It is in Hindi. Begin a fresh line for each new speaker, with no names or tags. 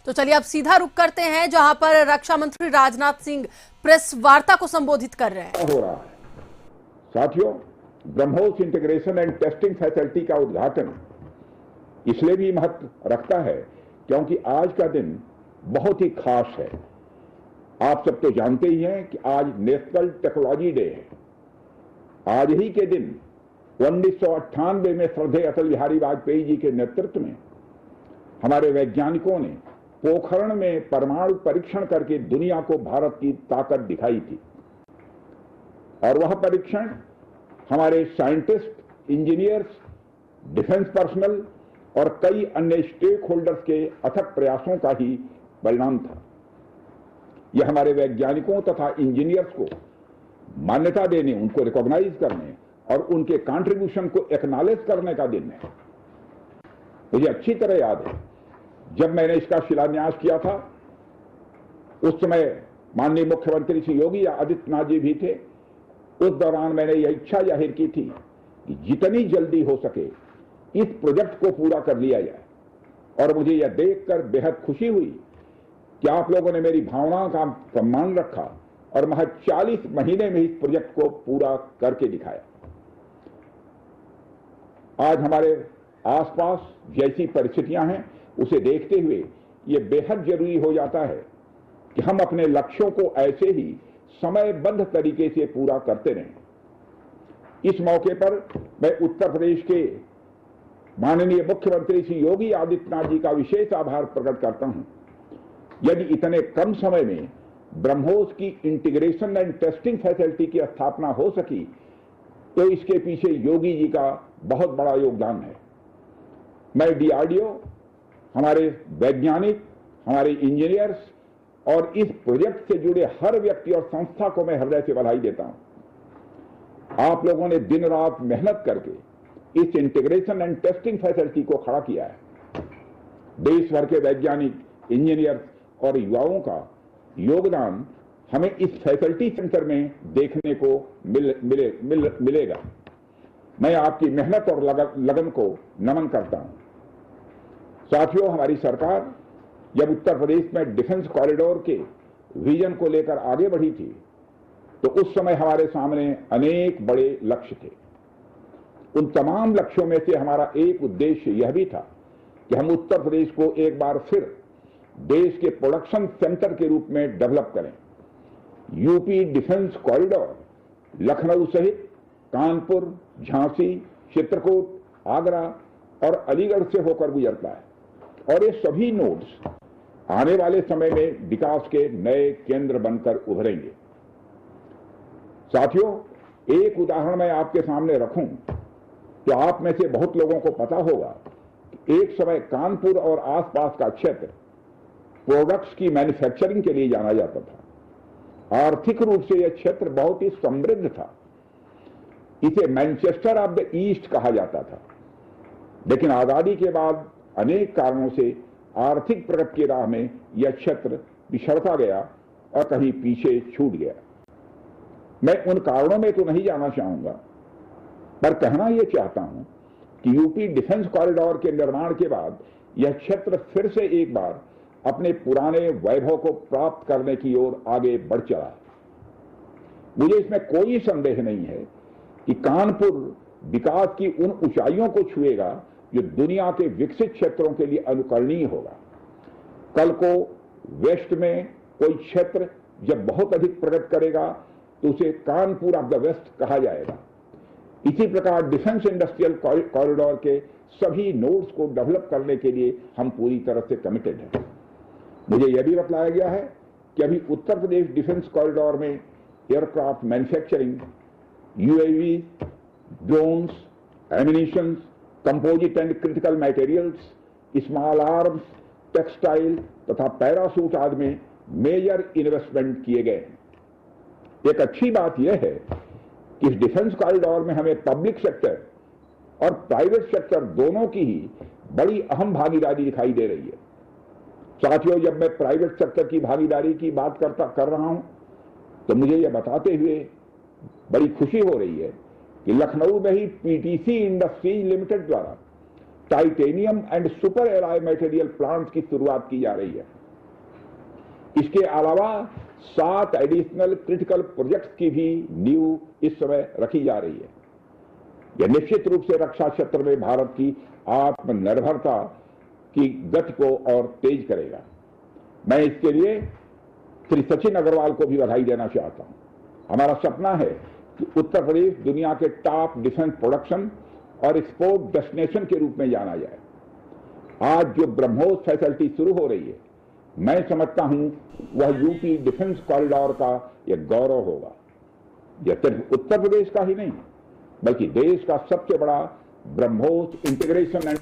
तो चलिए अब सीधा रुक करते हैं जहां पर रक्षा मंत्री राजनाथ सिंह प्रेस वार्ता को संबोधित कर रहे हैं।
हो रहा है साथियों, BrahMos integration and testing facility का उद्घाटन इसलिए भी महत्व रखता है क्योंकि आज का दिन बहुत ही खास है। आप सब तो जानते ही हैं कि आज नेशनल टेक्नोलॉजी डे है। आज ही के दिन 1998 में श्रद्धेय अटल बिहारी वाजपेयी जी के नेतृत्व में हमारे वैज्ञानिकों ने पोखरण में परमाणु परीक्षण करके दुनिया को भारत की ताकत दिखाई थी। और वह परीक्षण हमारे साइंटिस्ट, इंजीनियर्स, डिफेंस पर्सनल और कई अन्य स्टेक होल्डर्स के अथक प्रयासों का ही परिणाम था। यह हमारे वैज्ञानिकों तथा इंजीनियर्स को मान्यता देने, उनको रिकॉग्नाइज करने और उनके कंट्रीब्यूशन को एक्नॉलेज करने का दिन है। मुझे अच्छी तरह याद है जब मैंने इसका शिलान्यास किया था, उस समय माननीय मुख्यमंत्री श्री योगी आदित्यनाथ जी भी थे। उस दौरान मैंने यह इच्छा जाहिर की थी कि जितनी जल्दी हो सके इस प्रोजेक्ट को पूरा कर लिया जाए। और मुझे यह देखकर बेहद खुशी हुई कि आप लोगों ने मेरी भावनाओं का सम्मान रखा और महज 40 महीने में इस प्रोजेक्ट को पूरा करके दिखाया। आज हमारे आसपास जैसी परिस्थितियां हैं उसे देखते हुए यह बेहद जरूरी हो जाता है कि हम अपने लक्ष्यों को ऐसे ही समयबद्ध तरीके से पूरा करते रहें। इस मौके पर मैं उत्तर प्रदेश के माननीय मुख्यमंत्री श्री योगी आदित्यनाथ जी का विशेष आभार प्रकट करता हूं। यदि इतने कम समय में ब्रह्मोस की इंटीग्रेशन एंड टेस्टिंग फैसिलिटी की स्थापना हो सकी तो इसके पीछे योगी जी का बहुत बड़ा योगदान है। मैं डीआरडीओ, हमारे वैज्ञानिक, हमारे इंजीनियर्स और इस प्रोजेक्ट से जुड़े हर व्यक्ति और संस्था को मैं हृदय से बधाई देता हूं। आप लोगों ने दिन रात मेहनत करके इस इंटीग्रेशन एंड टेस्टिंग फैसिलिटी को खड़ा किया है। देश भर के वैज्ञानिक, इंजीनियर्स और युवाओं का योगदान हमें इस फैसिलिटी सेंटर में देखने को मिलेगा। मैं आपकी मेहनत और लगन को नमन करता हूं। साथियों, हमारी सरकार जब उत्तर प्रदेश में डिफेंस कॉरिडोर के विजन को लेकर आगे बढ़ी थी तो उस समय हमारे सामने अनेक बड़े लक्ष्य थे। उन तमाम लक्ष्यों में से हमारा एक उद्देश्य यह भी था कि हम उत्तर प्रदेश को एक बार फिर देश के प्रोडक्शन सेंटर के रूप में डेवलप करें। यूपी डिफेंस कॉरिडोर लखनऊ सहित कानपुर, झांसी, चित्रकूट, आगरा और अलीगढ़ से होकर गुजरता है और ये सभी नोड्स आने वाले समय में विकास के नए केंद्र बनकर उभरेंगे। साथियों, एक उदाहरण मैं आपके सामने रखूं तो आप में से बहुत लोगों को पता होगा कि एक समय कानपुर और आसपास का क्षेत्र प्रोडक्ट्स की मैन्युफैक्चरिंग के लिए जाना जाता था। आर्थिक रूप से यह क्षेत्र बहुत ही समृद्ध था। इसे मैनचेस्टर ऑफ द ईस्ट कहा जाता था। लेकिन आजादी के बाद अनेक कारणों से आर्थिक प्रगति की राह में यह क्षेत्र पिछड़ता गया और कहीं पीछे छूट गया। मैं उन कारणों में तो नहीं जाना चाहूंगा, पर कहना यह चाहता हूं कि यूपी डिफेंस कॉरिडोर के निर्माण के बाद यह क्षेत्र फिर से एक बार अपने पुराने वैभव को प्राप्त करने की ओर आगे बढ़ चला है। मुझे इसमें कोई संदेह नहीं है कि कानपुर विकास की उन ऊंचाइयों को छुएगा जो दुनिया के विकसित क्षेत्रों के लिए अनुकरणीय होगा। कल को वेस्ट में कोई क्षेत्र जब बहुत अधिक प्रगति करेगा तो उसे कानपुर ऑफ द वेस्ट कहा जाएगा। इसी प्रकार डिफेंस इंडस्ट्रियल कॉरिडोर के सभी नोड्स को डेवलप करने के लिए हम पूरी तरह से कमिटेड हैं। मुझे यह भी बताया गया है कि अभी उत्तर प्रदेश डिफेंस कॉरिडोर में aircraft manufacturing, UAV, drones, ammunitions, composite and critical materials, small arms, textile तथा पैरासूट आदि में मेजर इन्वेस्टमेंट किए गए हैं। एक अच्छी बात यह है कि इस डिफेंस कॉरिडोर में हमें पब्लिक सेक्टर और प्राइवेट सेक्टर दोनों की ही बड़ी अहम भागीदारी दिखाई दे रही है। साथियों, जब मैं प्राइवेट सेक्टर की भागीदारी की बात कर रहा हूं तो मुझे यह बताते हुए बड़ी खुशी हो रही है कि लखनऊ में ही पीटीसी इंडस्ट्रीज लिमिटेड द्वारा titanium and super alloy material plants की शुरुआत की जा रही है। इसके अलावा 7 एडिशनल क्रिटिकल प्रोजेक्ट्स की भी नींव इस समय रखी जा रही है। यह निश्चित रूप से रक्षा क्षेत्र में भारत की आत्मनिर्भरता की गति को और तेज करेगा। मैं इसके लिए श्री सचिन अग्रवाल को भी बधाई देना चाहता हूं। हमारा सपना है कि उत्तर प्रदेश दुनिया के टॉप डिफेंस प्रोडक्शन और एक्सपोर्ट डेस्टिनेशन के रूप में जाना जाए। आज जो ब्रह्मोस फैसिलिटी शुरू हो रही है, मैं समझता हूं वह यूपी डिफेंस कॉरिडोर का एक गौरव होगा। यह सिर्फ उत्तर प्रदेश का ही नहीं, बल्कि देश का सबसे बड़ा ब्रह्मोस इंटीग्रेशन एंड